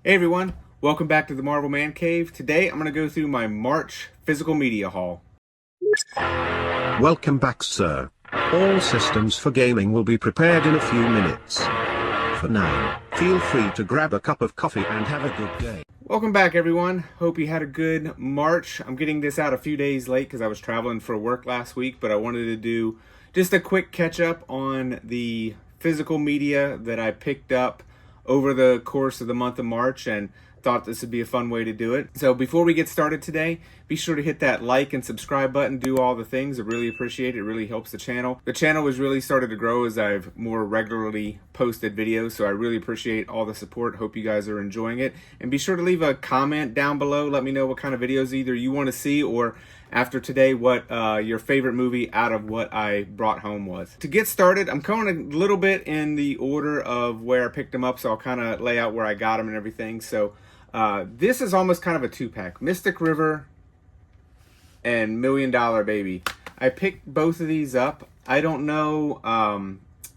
Hey everyone, welcome back to the Marvel Man Cave. Today I'm going to go through my March physical media haul. Welcome back, sir. All systems for gaming will be prepared in a few minutes. For now, feel free to grab a cup of coffee and have a good day. Welcome back everyone, hope you had a good March. I'm getting this out a few days late because I was traveling for work last week, but I wanted to do just a quick catch up on the physical media that I picked up over the course of the month of March and thought this would be a fun way to do it. So before we get started today, be sure to hit that like and subscribe button, do all the things. I really appreciate it. It really helps the channel. The channel has really started to grow as I've more regularly posted videos, so I really appreciate all the support. Hope you guys are enjoying it. And be sure to leave a comment down below. Let me know what kind of videos either you want to see or after today what your favorite movie out of what I brought home was. To get started, I'm going a little bit in the order of where I picked them up, so I'll kind of lay out where I got them and everything. So this is almost kind of a two-pack. Mystic River and $1 Million Baby. I picked both of these up. I don't know,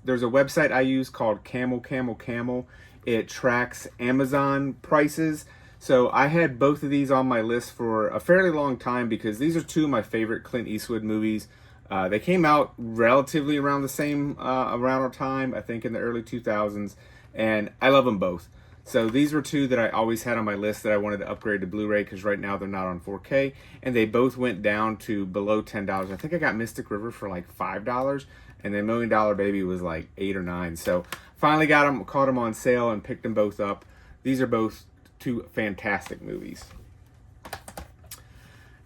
there's a website I use called Camel. It tracks Amazon prices. So I had both of these on my list for a fairly long time because these are two of my favorite Clint Eastwood movies. They came out relatively around the same around time, I think in the early 2000s, and I love them both. So these were two that I always had on my list that I wanted to upgrade to Blu-ray because right now they're not on 4K, and they both went down to below $10. I think I got Mystic River for like $5, and then $1 Million Baby was like $8 or $9. So finally got them, caught them on sale, and picked them both up. These are both two fantastic movies.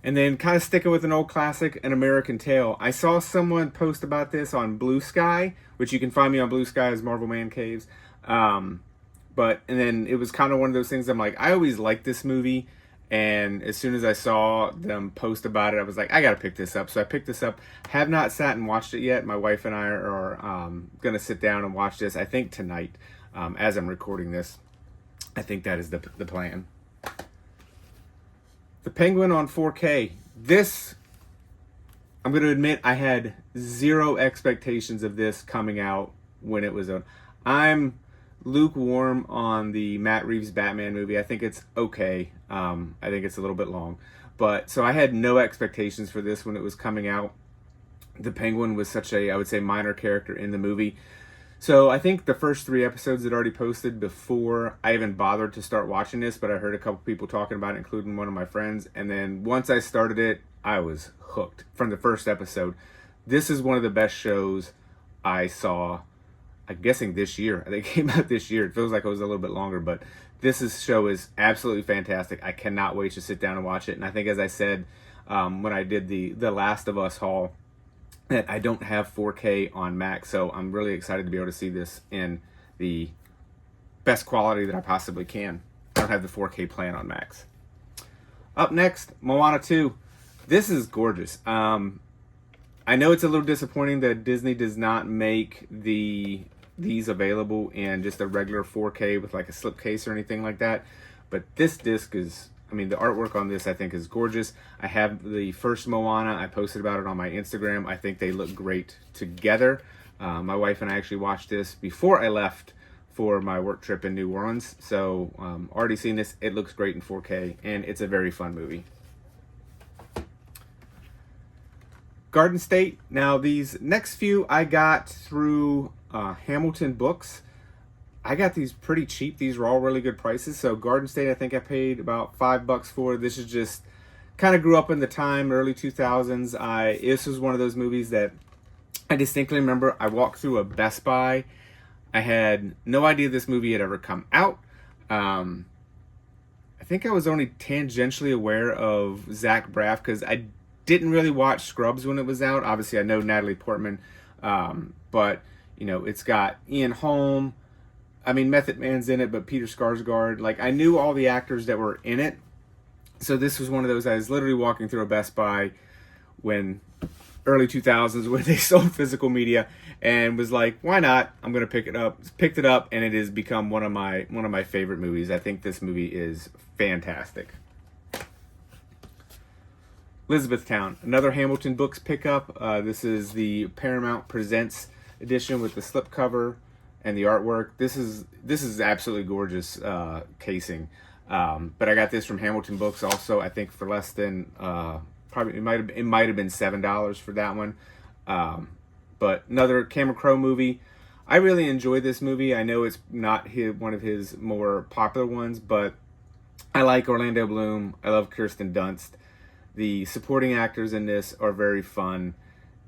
And then kind of sticking with an old classic, An American Tail. I saw someone post about this on Blue Sky, which you can find me on Blue Sky as Marvel Man Caves. And then it was kind of one of those things I'm like, I always liked this movie. And as soon as I saw them post about it, I was like, I got to pick this up. So I picked this up. Have not sat and watched it yet. My wife and I are going to sit down and watch this, I think tonight, as I'm recording this. I think that is the plan. The Penguin on 4K. This, I'm going to admit, I had zero expectations of this coming out when it was on. I'm lukewarm on the Matt Reeves Batman movie. I think it's okay. I think it's a little bit long. But so I had no expectations for this when it was coming out. The Penguin was such a, I would say, minor character in the movie. So I think the first 3 episodes had already posted before I even bothered to start watching this, but I heard a couple people talking about it, including one of my friends. And then once I started it, I was hooked from the first episode. This is one of the best shows I saw, I'm guessing this year. They came out this year. It feels like it was a little bit longer, but show is absolutely fantastic. I cannot wait to sit down and watch it. And I think, as I said when I did the Last of Us haul, that I don't have 4K on Max, so I'm really excited to be able to see this in the best quality that I possibly can. I don't have the 4K plan on Max. Up next, Moana 2. This is gorgeous. I know it's a little disappointing that Disney does not make these available in just a regular 4K with like a slipcase or anything like that, but this disc is, I mean, the artwork on this I think is gorgeous. I have the first Moana. I posted about it on my Instagram. I think they look great together. My wife and I actually watched this before I left for my work trip in New Orleans. So already seen this. It looks great in 4K, and it's a very fun movie. Garden State. Now these next few I got through Hamilton Books. I got these pretty cheap. These were all really good prices. So Garden State, I think I paid about $5 for. This is just kind of grew up in the time, early 2000s. This was one of those movies that I distinctly remember. I walked through a Best Buy. I had no idea this movie had ever come out. I think I was only tangentially aware of Zach Braff because I didn't really watch Scrubs when it was out. Obviously, I know Natalie Portman, but you know, it's got Ian Holm. I mean, Method Man's in it, but Peter Skarsgård. Like, I knew all the actors that were in it. So this was one of those, I was literally walking through a Best Buy when, early 2000s, when they sold physical media, and was like, why not? I'm going to pick it up. Picked it up, and it has become one of my favorite movies. I think this movie is fantastic. Elizabethtown, another Hamilton Books pickup. This is the Paramount Presents edition with the slipcover and the artwork. This is absolutely gorgeous casing. But I got this from Hamilton Books also. I think for less than probably it might have been $7 for that one. But another Cameron Crowe movie. I really enjoyed this movie. I know it's not one of his more popular ones, but I like Orlando Bloom. I love Kirsten Dunst. The supporting actors in this are very fun.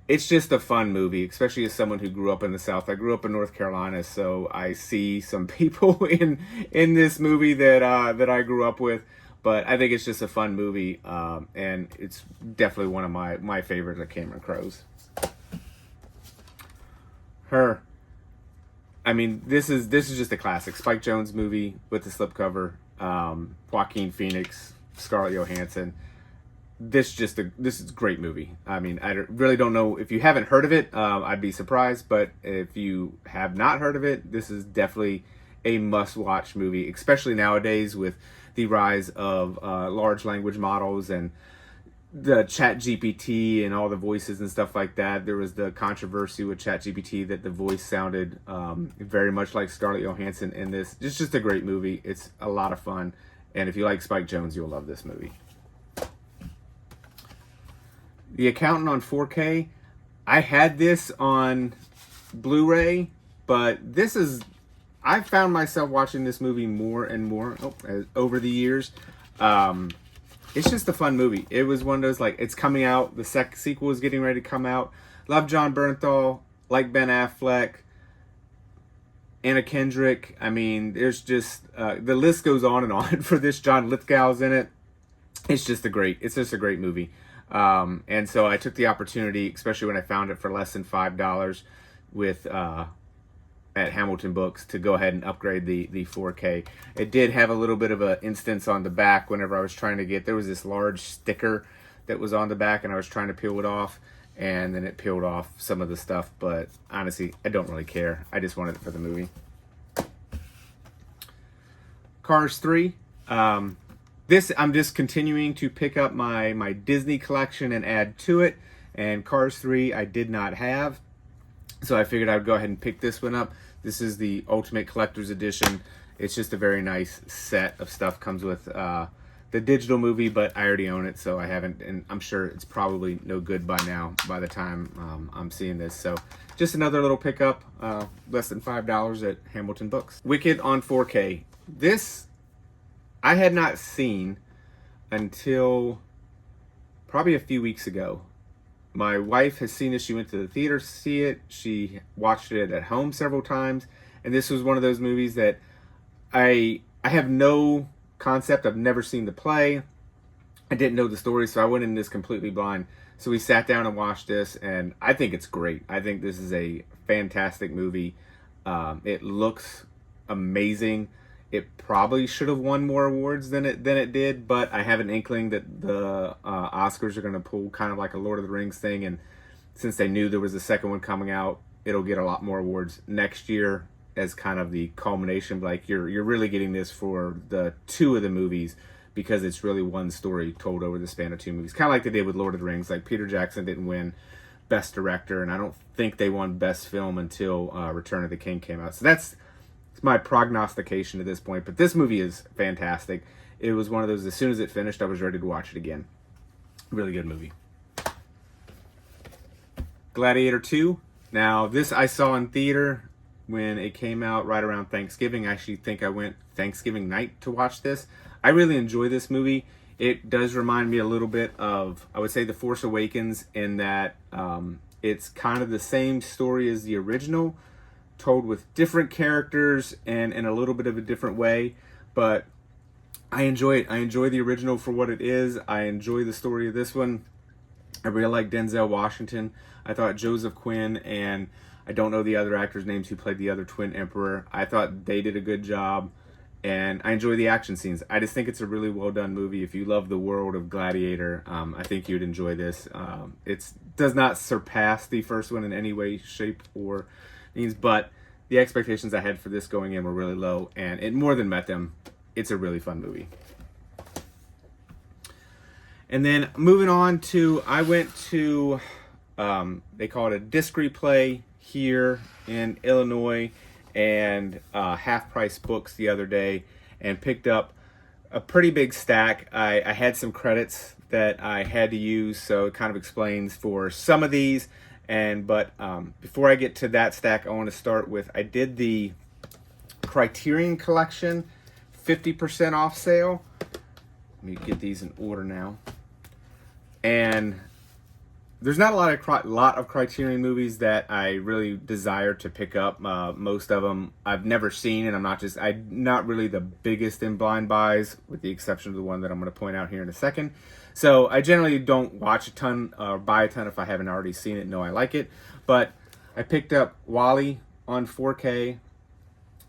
It's just a fun movie, especially as someone who grew up in the South. I grew up in North Carolina, so I see some people in this movie that I grew up with. But I think it's just a fun movie, and it's definitely one of my favorites of Cameron Crowe's. Her. I mean, this is just a classic Spike Jonze movie with the slipcover. Joaquin Phoenix, Scarlett Johansson. This is a great movie. I mean, I really don't know if you haven't heard of it. I'd be surprised, but if you have not heard of it, this is definitely a must-watch movie, especially nowadays with the rise of large language models and the ChatGPT and all the voices and stuff like that. There was the controversy with ChatGPT that the voice sounded very much like Scarlett Johansson in this. It's just a great movie. It's a lot of fun, and if you like Spike Jonze, you'll love this movie. The Accountant on 4K. I had this on Blu-ray, but I found myself watching this movie more and more over the years. It's just a fun movie. It was one of those, like, it's coming out. The sequel is getting ready to come out. Love John Bernthal, like Ben Affleck, Anna Kendrick. I mean, there's just, the list goes on and on for this. John Lithgow's in it. It's just a great movie. And so I took the opportunity, especially when I found it for less than $5 at Hamilton Books, to go ahead and upgrade the 4K. It did have a little bit of an instance on the back whenever I was trying to there was this large sticker that was on the back, and I was trying to peel it off, and then it peeled off some of the stuff, but honestly, I don't really care. I just wanted it for the movie. Cars 3. This, I'm just continuing to pick up my Disney collection and add to it, and Cars 3 I did not have, so I figured I'd go ahead and pick this one up. This is the Ultimate Collector's Edition. It's just a very nice set of stuff. Comes with the digital movie, but I already own it, so I haven't, and I'm sure it's probably no good by now, by the time I'm seeing this. So just another little pickup, less than $5 at Hamilton Books. Wicked on 4K. This I had not seen until probably a few weeks ago. My wife has seen it. She went to the theater to see it. She watched it at home several times. And this was one of those movies that I have no concept. I've never seen the play. I didn't know the story, so I went in this completely blind. So we sat down and watched this, and I think it's great. I think this is a fantastic movie. It looks amazing. It probably should have won more awards than it did, but I have an inkling that the Oscars are going to pull kind of like a Lord of the Rings thing, and since they knew there was a second one coming out, it'll get a lot more awards next year as kind of the culmination. Like you're really getting this for the two of the movies because it's really one story told over the span of two movies, kind of like they did with Lord of the Rings. Like Peter Jackson didn't win Best Director, and I don't think they won Best Film until Return of the King came out. So that's my prognostication at this point, but this movie is fantastic. It was one of those, as soon as it finished, I was ready to watch it again. Really good movie. Gladiator 2. Now, this I saw in theater when it came out right around Thanksgiving. I actually think I went Thanksgiving night to watch this. I really enjoy this movie. It does remind me a little bit of, I would say, The Force Awakens, in that it's kind of the same story as the original, told with different characters and in a little bit of a different way, but I enjoy it. I enjoy the original for what it is. I enjoy the story of this one. I really like Denzel Washington. I thought Joseph Quinn, and I don't know the other actors' names who played the other twin emperor. I thought they did a good job, and I enjoy the action scenes. I just think it's a really well done movie. If you love the world of Gladiator, I think you'd enjoy this. It does not surpass the first one in any way, shape, or means, but the expectations I had for this going in were really low, and it more than met them. It's a really fun movie. And then moving on to, I went to, they call it a disc replay here in Illinois, and Half Price Books the other day and picked up a pretty big stack. I had some credits that I had to use, so it kind of explains for some of these. But before I get to that stack, I want to start with, I did the Criterion Collection 50% off sale. Let me get these in order now. And there's not a lot of Criterion movies that I really desire to pick up. Most of them I've never seen, and I'm not really the biggest in blind buys, with the exception of the one that I'm going to point out here in a second. So I generally don't watch a ton or buy a ton if I haven't already seen it and know I like it. But I picked up WALL-E on 4K.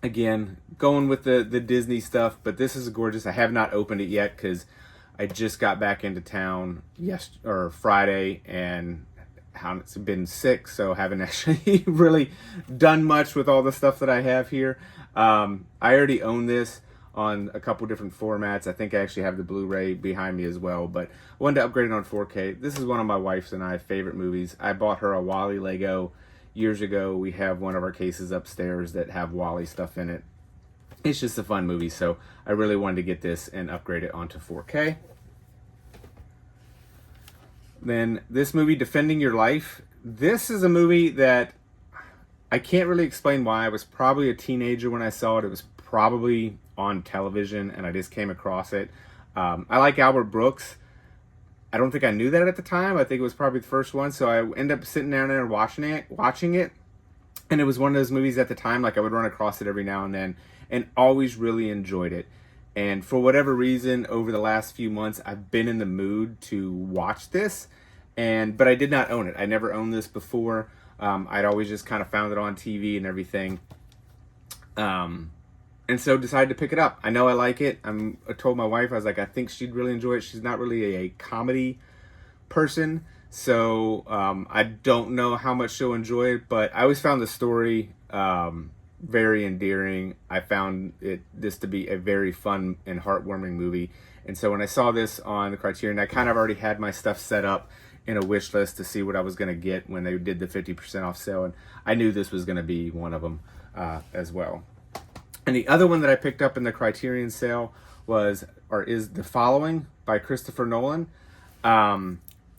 Again, going with the Disney stuff, but this is gorgeous. I have not opened it yet because I just got back into town Friday, and it's been sick, so haven't actually really done much with all the stuff that I have here. I already own this on a couple different formats. I think I actually have the Blu-ray behind me as well, but I wanted to upgrade it on 4K. This is one of my wife's and I's favorite movies. I bought her a WALL-E Lego years ago. We have one of our cases upstairs that have WALL-E stuff in it. It's just a fun movie, so I really wanted to get this and upgrade it onto 4K. Then this movie, Defending Your Life. This is a movie that I can't really explain why. I was probably a teenager when I saw it. It was probably on television, and I just came across it. I like Albert Brooks. I don't think I knew that at the time. I think it was probably the first one, so I ended up sitting down there and watching it. And it was one of those movies at the time, like I would run across it every now and then, and always really enjoyed it. And for whatever reason, over the last few months, I've been in the mood to watch this, but I did not own it. I never owned this before. I'd always just kind of found it on TV and everything. And so decided to pick it up. I know I like it. I told my wife, I was like, I think she'd really enjoy it. She's not really a comedy person, so I don't know how much she'll enjoy it, but I always found the story very endearing. I found this to be a very fun and heartwarming movie. And so when I saw this on the Criterion, I kind of already had my stuff set up in a wish list to see what I was going to get when they did the 50% off sale. And I knew this was going to be one of them as well. And the other one that I picked up in the Criterion sale is The Following by Christopher Nolan.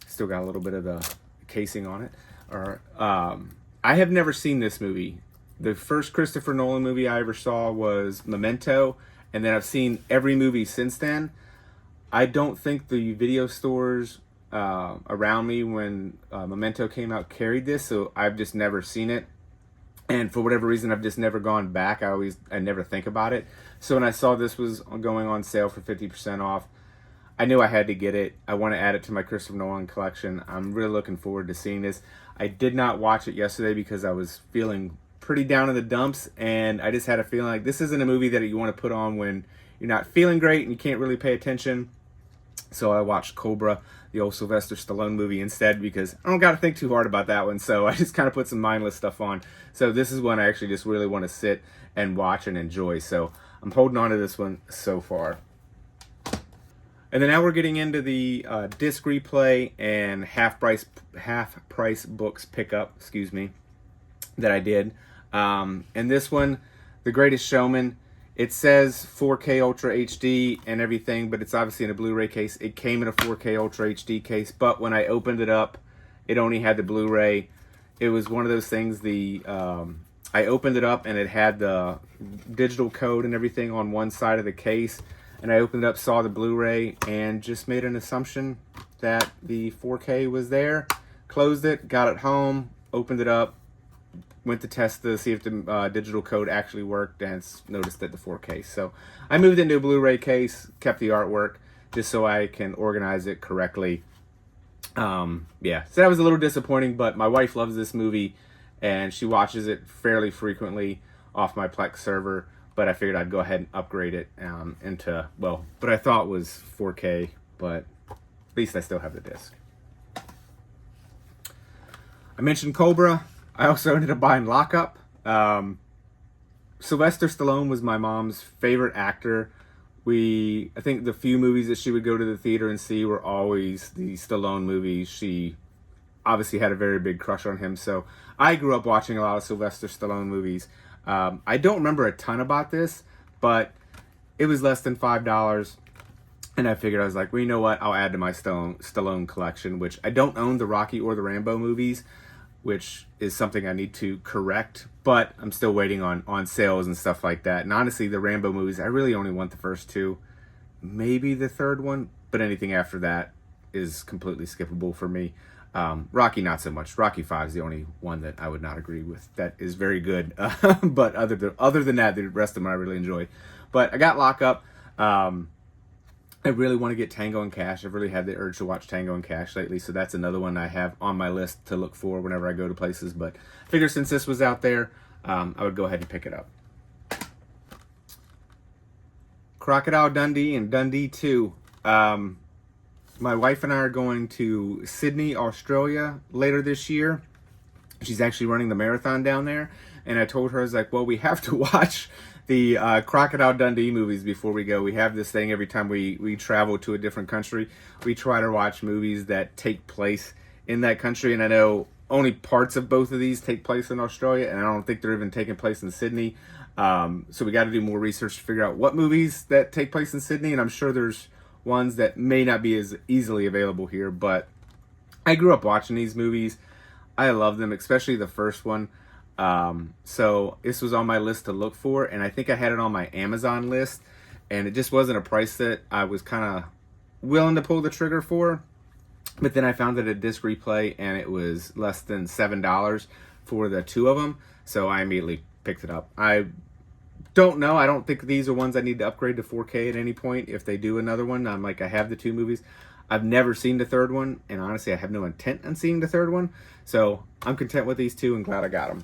Still got a little bit of the casing on it. I have never seen this movie. The first Christopher Nolan movie I ever saw was Memento, and then I've seen every movie since then. I don't think the video stores around me when Memento came out carried this, so I've just never seen it. And for whatever reason, I've just never gone back. I never think about it. So when I saw this was going on sale for 50% off, I knew I had to get it. I want to add it to my Christopher Nolan collection. I'm really looking forward to seeing this. I did not watch it yesterday because I was feeling pretty down in the dumps, and I just had a feeling like this isn't a movie that you want to put on when you're not feeling great and you can't really pay attention. So I watched Cobra, the old Sylvester Stallone movie, instead, because I don't got to think too hard about that one. So I just kind of put some mindless stuff on. So this is one I actually just really want to sit and watch and enjoy. So I'm holding on to this one so far. And then now we're getting into the disc replay and half price books pickup, that I did. And this one, The Greatest Showman, it says 4K Ultra HD and everything, but it's obviously in a Blu-ray case. It came in a 4K Ultra HD case, but when I opened it up, it only had the Blu-ray. It was one of those things, I opened it up and it had the digital code and everything on one side of the case, and I opened it up, saw the Blu-ray, and just made an assumption that the 4K was there, closed it, got it home, opened it up, went to test to see if the digital code actually worked, and noticed that the 4K. So I moved into a Blu-ray case, kept the artwork, just so I can organize it correctly. So that was a little disappointing, but my wife loves this movie, and she watches it fairly frequently off my Plex server, but I figured I'd go ahead and upgrade it into, what I thought was 4K, but at least I still have the disc. I mentioned Cobra. I also ended up buying Lockup. Sylvester Stallone was my mom's favorite actor. I think the few movies that she would go to the theater and see were always the Stallone movies. She obviously had a very big crush on him, so I grew up watching a lot of Sylvester Stallone movies. I don't remember a ton about this, but it was less than $5. And I figured, I was like, well, you know what? I'll add to my Stallone collection, which I don't own the Rocky or the Rambo movies, which is something I need to correct. But I'm still waiting on sales and stuff like that. And honestly, the Rambo movies, I really only want the first two, maybe the third one. But anything after that is completely skippable for me. Rocky, not so much. Rocky 5 is the only one that I would not agree with. That is very good. But other than that, the rest of them I really enjoyed. But I got Lockup. I really want to get Tango and Cash. I've really had the urge to watch Tango and Cash lately, so that's another one I have on my list to look for whenever I go to places. But I figure since this was out there, I would go ahead and pick it up. Crocodile Dundee and Dundee 2. My wife and I are going to Sydney, Australia later this year. She's actually running the marathon down there. And I told her, I was like, well, we have to watch the Crocodile Dundee movies before we go. We have this thing every time we travel to a different country. We try to watch movies that take place in that country. And I know only parts of both of these take place in Australia. And I don't think they're even taking place in Sydney. So we got to do more research to figure out what movies that take place in Sydney. And I'm sure there's ones that may not be as easily available here. But I grew up watching these movies. I love them, especially the first one. So this was on my list to look for, and I think I had it on my Amazon list, and it just wasn't a price that I was kind of willing to pull the trigger for. But then I found it at Disc Replay, and it was less than $7 for the two of them, so I immediately picked it up. I don't know. I don't think these are ones I need to upgrade to 4K at any point. If they do another one, I'm like, I have the two movies. I've never seen the third one, and honestly, I have no intent on seeing the third one. So I'm content with these two and glad I got them.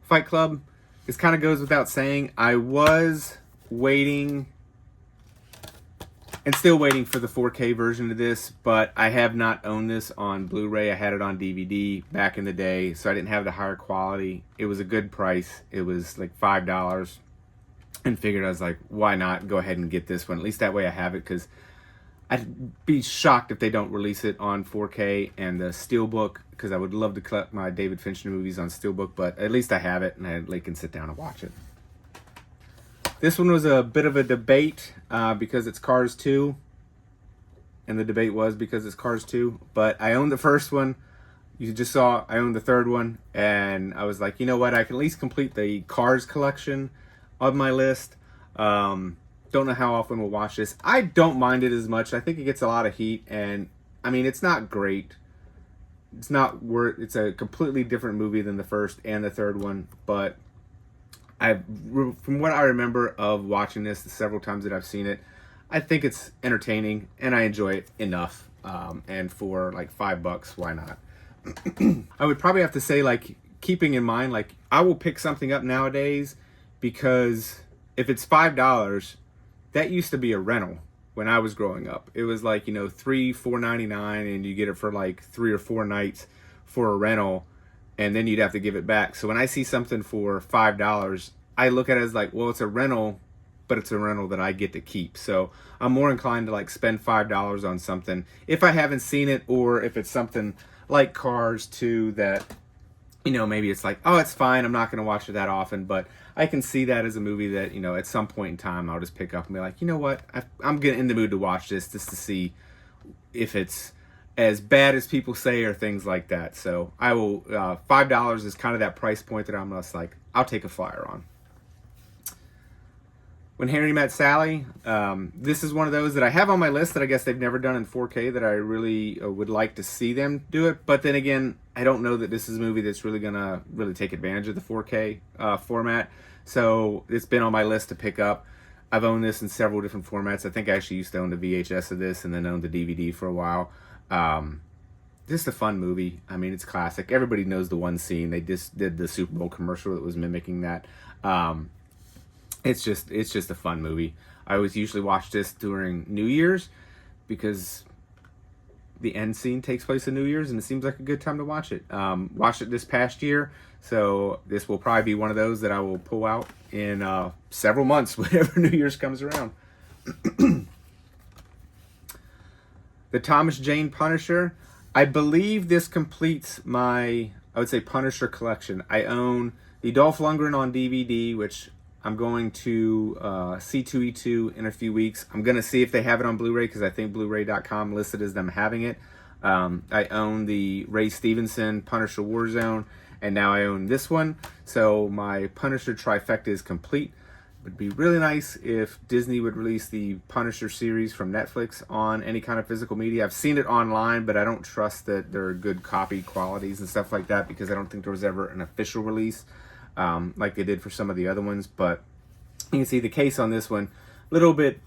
Fight Club, this kind of goes without saying. I was waiting and still waiting for the 4K version of this, but I have not owned this on Blu-ray. I had it on DVD back in the day, so I didn't have the higher quality. It was a good price. It was like $5, and figured, I was like, why not go ahead and get this one? At least that way I have it, because I'd be shocked if they don't release it on 4K and the Steelbook, because I would love to collect my David Fincher movies on Steelbook, but at least I have it, and I can sit down and watch it. This one was a bit of a debate because it's Cars 2, and the debate was because it's Cars 2, but I own the first one. You just saw I own the third one, and I was like, you know what, I can at least complete the Cars collection on my list. Don't know how often we'll watch this. I don't mind it as much. I think it gets a lot of heat, and I mean, it's not great. It's not worth. It's a completely different movie than the first and the third one, but from what I remember of watching this the several times that I've seen it, I think it's entertaining and I enjoy it enough. And for like $5, why not? I would probably have to say, like, keeping in mind, like, I will pick something up nowadays because if it's $5, that used to be a rental when I was growing up. It was like, $4.99, and you get it for like 3 or 4 nights for a rental, and then you'd have to give it back. So when I see something for $5, I look at it as like, well, it's a rental, but it's a rental that I get to keep. So I'm more inclined to like spend $5 on something if I haven't seen it, or if it's something like Cars 2 that, maybe it's like, oh, it's fine, I'm not going to watch it that often, but I can see that as a movie that, at some point in time I'll just pick up and be like, you know what, I'm getting in the mood to watch this just to see if it's as bad as people say or things like that. So I will, $5 is kind of that price point that I'm just like, I'll take a flyer on. When Harry Met Sally, this is one of those that I have on my list that I guess they've never done in 4K that I really would like to see them do it. But then again, I don't know that this is a movie that's really going to really take advantage of the 4K format. So it's been on my list to pick up. I've owned this in several different formats. I think I actually used to own the VHS of this and then owned the DVD for a while. Just a fun movie. I mean, it's classic. Everybody knows the one scene. They just did the Super Bowl commercial that was mimicking that. It's just a fun movie. I always usually watch this during New Year's because the end scene takes place in New Year's, and it seems like a good time to watch it. Watched it this past year, so this will probably be one of those that I will pull out in several months whenever New Year's comes around. The Thomas Jane Punisher. I believe this completes my I would say Punisher Collection. I own the Dolph Lundgren on DVD, which I'm going to C2E2 in a few weeks. I'm going to see if they have it on Blu-ray because I think Blu-ray.com listed as them having it. I own the Ray Stevenson Punisher Warzone, and now I own this one. So my Punisher trifecta is complete. It would be really nice if Disney would release the Punisher series from Netflix on any kind of physical media. I've seen it online, but I don't trust that there are good copy qualities and stuff like that because I don't think there was ever an official release like they did for some of the other ones. But you can see the case on this one, little bit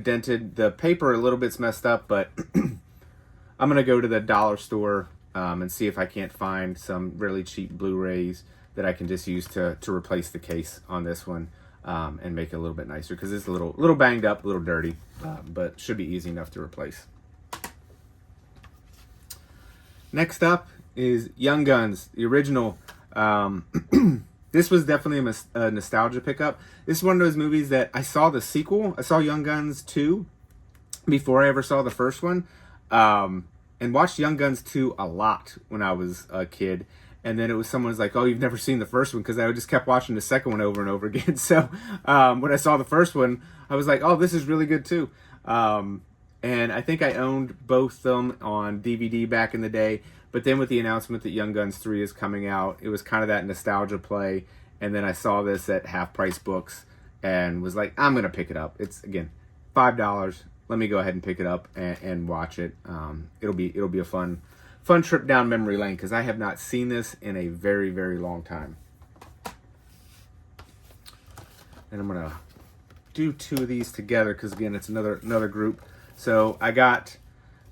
dented. The paper a little bit's messed up, but I'm gonna go to the dollar store and see if I can't find some really cheap Blu-rays that I can just use to replace the case on this one and make it a little bit nicer because it's a little banged up, a little dirty, but should be easy enough to replace. Next up is Young Guns, the original. This was definitely a nostalgia pickup. This is one of those movies that I saw the sequel. I saw Young Guns 2 before I ever saw the first one. And watched Young Guns 2 a lot when I was a kid. And then it was someone's like, oh, you've never seen the first one, because I just kept watching the second one over and over again. So when I saw the first one, I was like, oh, this is really good too. And I think I owned both them on DVD back in the day. But then with the announcement that Young Guns 3 is coming out, it was kind of that nostalgia play. And then I saw this at Half Price Books and was like, I'm going to pick it up. It's, again, $5. Let me go ahead and pick it up and watch it. It'll be a fun trip down memory lane because I have not seen this in a very, very long time. And I'm gonna do two of these together because again, it's another group. So I got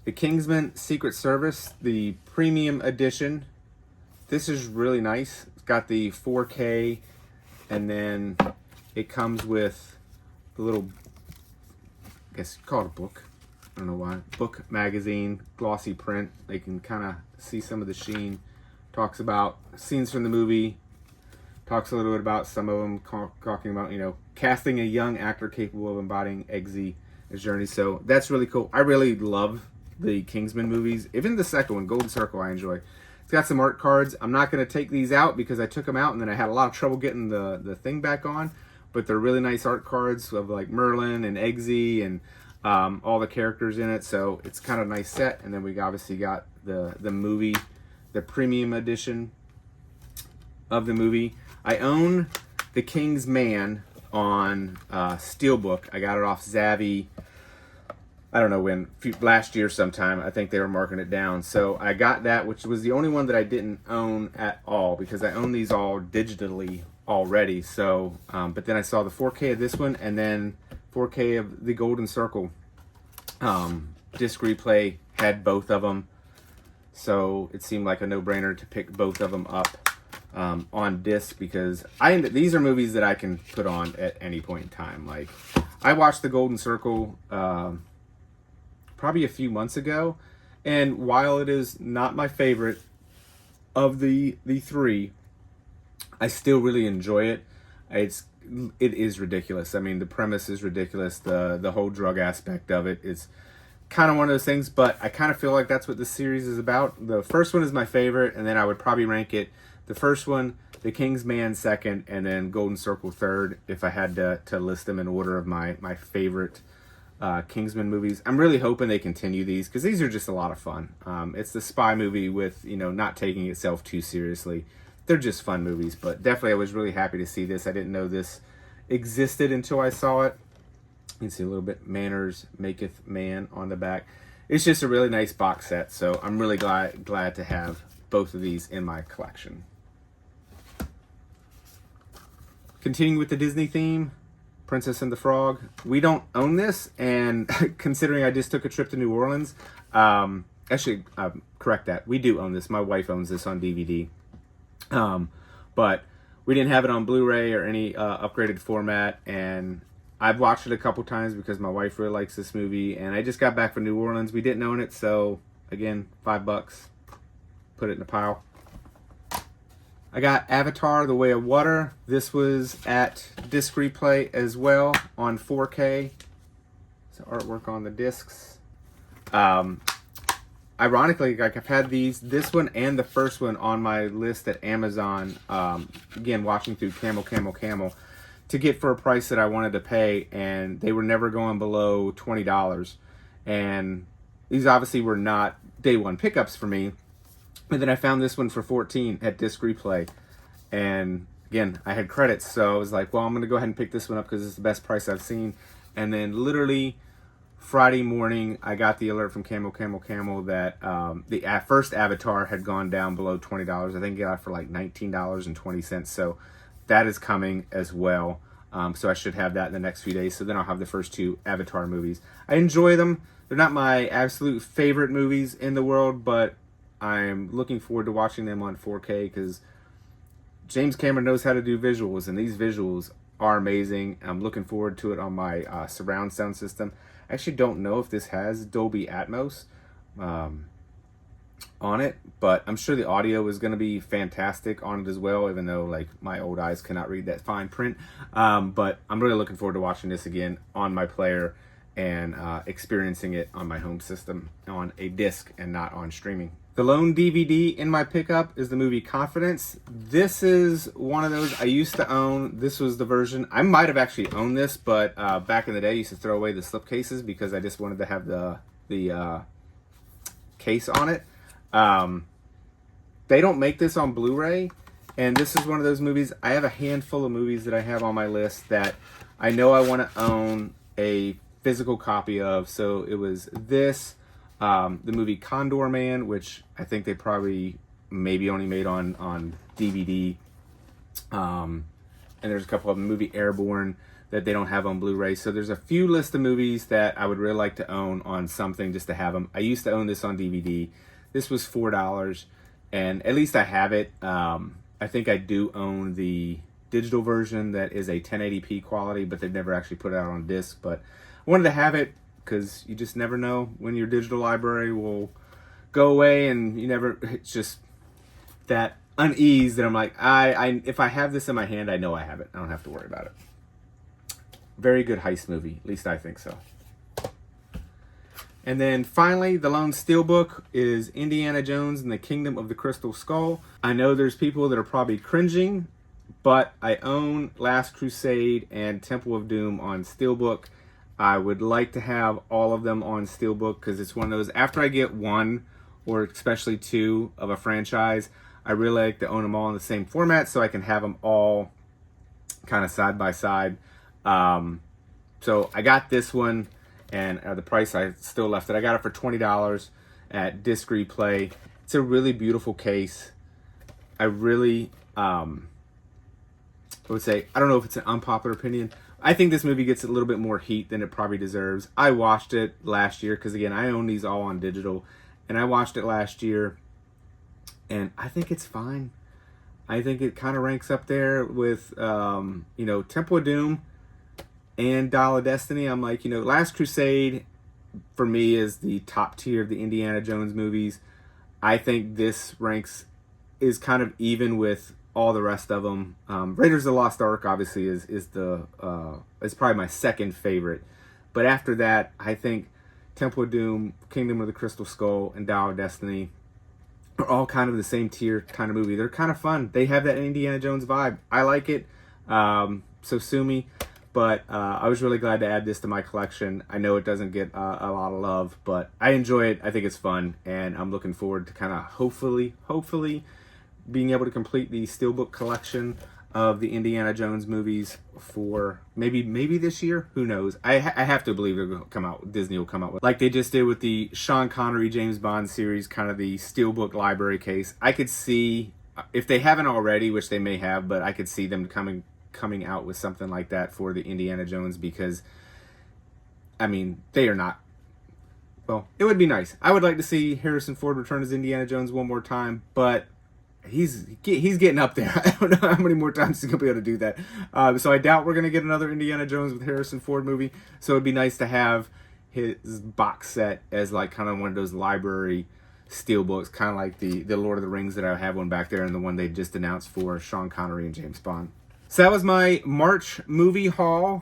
the Kingsman Secret Service, the premium edition. This is really nice. It's got the 4K, and then it comes with the little, I guess you call it a book. I don't know why. Book magazine, glossy print. They can kind of see some of the sheen. Talks about scenes from the movie. Talks a little bit about some of them, talking about, casting a young actor capable of embodying Eggsy's journey. So that's really cool. I really love the Kingsman movies. Even the second one, Golden Circle, I enjoy. It's got some art cards. I'm not going to take these out because I took them out and then I had a lot of trouble getting the thing back on. But they're really nice art cards of like Merlin and Eggsy and all the characters in it. So it's kind of a nice set. And then we obviously got the movie, the premium edition of the movie. I own The King's Man on Steelbook. I got it off Zavvi, I don't know when, last year sometime. I think they were marking it down. So I got that, which was the only one that I didn't own at all because I own these all digitally already. So, but then I saw the 4K of this one and then 4K of the Golden Circle. Disc replay had both of them. So it seemed like a no-brainer to pick both of them up on disc because these are movies that I can put on at any point in time. Like I watched the Golden Circle probably a few months ago, and while it is not my favorite of the three, I still really enjoy it. It is ridiculous. I mean, the premise is ridiculous. The whole drug aspect of it is kind of one of those things, but I kind of feel like that's what this series is about. The first one is my favorite, and then I would probably rank it the first one, The King's Man second, and then Golden Circle third if I had to list them in order of my favorite Kingsman movies. I'm really hoping they continue these because these are just a lot of fun. It's the spy movie with, not taking itself too seriously. They're just fun movies, but definitely I was really happy to see this. I didn't know this existed until I saw it. You can see a little bit Manners Maketh Man on the back. It's just a really nice box set, so I'm really glad to have both of these in my collection. Continuing with the Disney theme, Princess and the Frog. We don't own this, and considering I just took a trip to New Orleans, correct that. We do own this. My wife owns this on DVD. But we didn't have it on Blu-ray or any upgraded format, and I've watched it a couple times because my wife really likes this movie, and I just got back from New Orleans. We didn't own it, so again, $5. Put it in a pile. I got Avatar: The Way of Water. This was at disc replay as well on 4K. So artwork on the discs. ironically, like I've had this one and the first one on my list at Amazon. Again, watching through Camel, to get for a price that I wanted to pay, and they were never going below $20. And these obviously were not day one pickups for me. And then I found this one for $14 at Disc Replay, and again, I had credits, so I was like, well, I'm gonna go ahead and pick this one up because it's the best price I've seen. And then literally Friday morning, I got the alert from Camel that the first Avatar had gone down below $20. I think it got it for like $19.20. So that is coming as well. So I should have that in the next few days. So then I'll have the first two Avatar movies. I enjoy them. They're not my absolute favorite movies in the world, but I'm looking forward to watching them on 4K because James Cameron knows how to do visuals, and these visuals are amazing. I'm looking forward to it on my surround sound system. I actually don't know if this has Dolby Atmos on it, but I'm sure the audio is going to be fantastic on it as well, even though like my old eyes cannot read that fine print. But I'm really looking forward to watching this again on my player and experiencing it on my home system on a disc and not on streaming. The lone DVD in my pickup is the movie Confidence. This is one of those I used to own. This was the version. I might have actually owned this, but back in the day I used to throw away the slipcases because I just wanted to have the case on it. They don't make this on Blu-ray, and this is one of those movies. I have a handful of movies that I have on my list that I know I want to own a physical copy of. So it was this, the movie Condor Man, which I think they probably maybe only made on DVD. And there's a couple of them, movie Airborne, that they don't have on Blu-ray. So there's a few list of movies that I would really like to own on something just to have them. I used to own this on DVD. This was $4, and at least I have it. I think I do own the digital version that is a 1080p quality, but they've never actually put it out on disc. But I wanted to have it because you just never know when your digital library will go away, and it's just that unease that I'm like, if I have this in my hand, I know I have it. I don't have to worry about it. Very good heist movie, at least I think so. And then finally, the lone steelbook is Indiana Jones and the Kingdom of the Crystal Skull. I know there's people that are probably cringing, but I own Last Crusade and Temple of Doom on steelbook. I would like to have all of them on steelbook because it's one of those, after I get one or especially two of a franchise, I really like to own them all in the same format so I can have them all kind of side by side. So I got this one, and the price I still left it. I got it for $20 at Disc Replay. It's a really beautiful case. I really, I would say, I don't know if it's an unpopular opinion. I think this movie gets a little bit more heat than it probably deserves. I watched it last year because, again, I own these all on digital, and I watched it last year, and I think it's fine. I think it kind of ranks up there with, Temple of Doom and Dial of Destiny. I'm like, Last Crusade for me is the top tier of the Indiana Jones movies. I think this is kind of even with all the rest of them. Raiders of the Lost Ark obviously is probably my second favorite, but after that, I think Temple of Doom, Kingdom of the Crystal Skull, and Dial of Destiny are all kind of the same tier kind of movie. They're kind of fun. They have that Indiana Jones vibe. I like it. So sue me. But I was really glad to add this to my collection. I know it doesn't get a lot of love, but I enjoy it. I think it's fun, and I'm looking forward to kind of hopefully being able to complete the steelbook collection of the Indiana Jones movies for maybe this year. Who knows? I have to believe they'll come out. Disney will come out with, like they just did with the Sean Connery James Bond series, kind of the steelbook library case. I could see, if they haven't already, which they may have, but I could see them coming out with something like that for the Indiana Jones, because they are not, well, it would be nice. I would like to see Harrison Ford return as Indiana Jones one more time, but he's getting up there. I don't know how many more times he's gonna be able to do that. So I doubt we're gonna get another Indiana Jones with Harrison Ford movie. So it'd be nice to have his box set as like kind of one of those library steelbooks, kind of like the Lord of the Rings that I have one back there, and the one they just announced for Sean Connery and James Bond. So that was my March movie haul.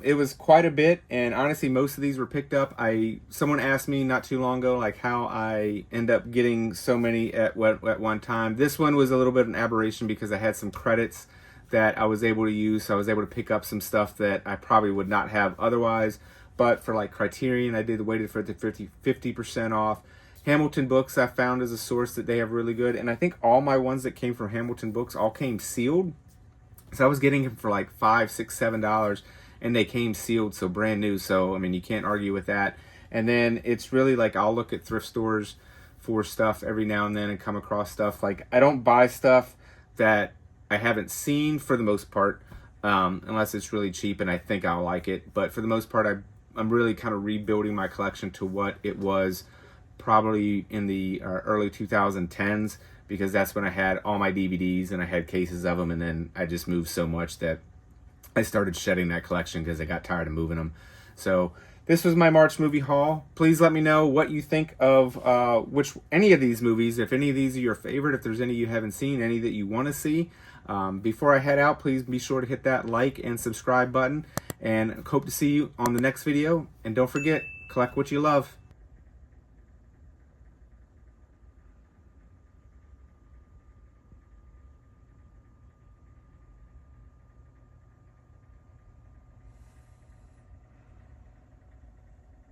It was quite a bit, and honestly, most of these were picked up. Someone asked me not too long ago, like how I end up getting so many at one time. This one was a little bit of an aberration because I had some credits that I was able to use, so I was able to pick up some stuff that I probably would not have otherwise. But for like Criterion, I waited for it to 50% off. Hamilton Books I found as a source that they have really good, and I think all my ones that came from Hamilton Books all came sealed. So I was getting them for like $5, $6, $7, and they came sealed, so brand new. So I mean, you can't argue with that. And then it's really like I'll look at thrift stores for stuff every now and then and come across stuff. Like I don't buy stuff that I haven't seen for the most part, unless it's really cheap and I think I'll like it. But for the most part, I'm really kind of rebuilding my collection to what it was probably in the early 2010s. Because that's when I had all my DVDs and I had cases of them, and then I just moved so much that I started shedding that collection because I got tired of moving them. So this was my March movie haul. Please let me know what you think of any of these movies. If any of these are your favorite, if there's any you haven't seen, any that you want to see. Before I head out, please be sure to hit that like and subscribe button. And hope to see you on the next video. And don't forget, collect what you love.